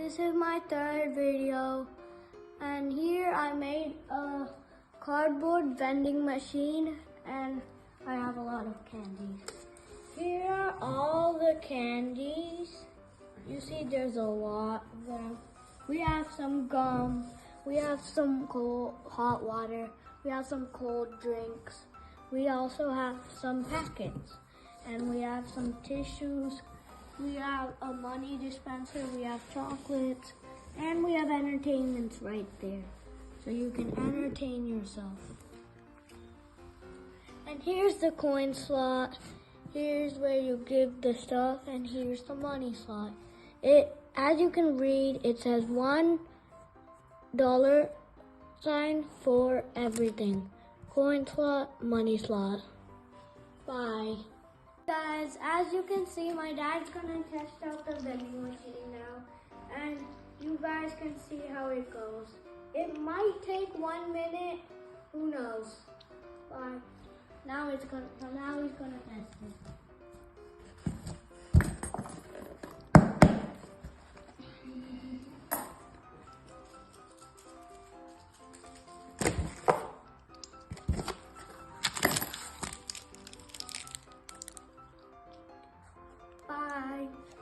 This is my third video, and here I made a cardboard vending machine and I have a lot of candies. Here are all the candies. You see there's a lot of them. We have some gum, we have some cold hot water, we have some cold drinks. We also have some packets, and we have some tissues. We have a money dispenser, we have chocolates, and we have entertainments right there. So you can entertain yourself. And here's the coin slot. Here's where you give the stuff, and here's the money slot. As you can read, it says $1 sign for everything. Coin slot, money slot. Bye. Guys, as you can see, my dad's gonna test out the vending machine now, and you guys can see how it goes. It might take 1 minute, who knows? But now he's gonna test it.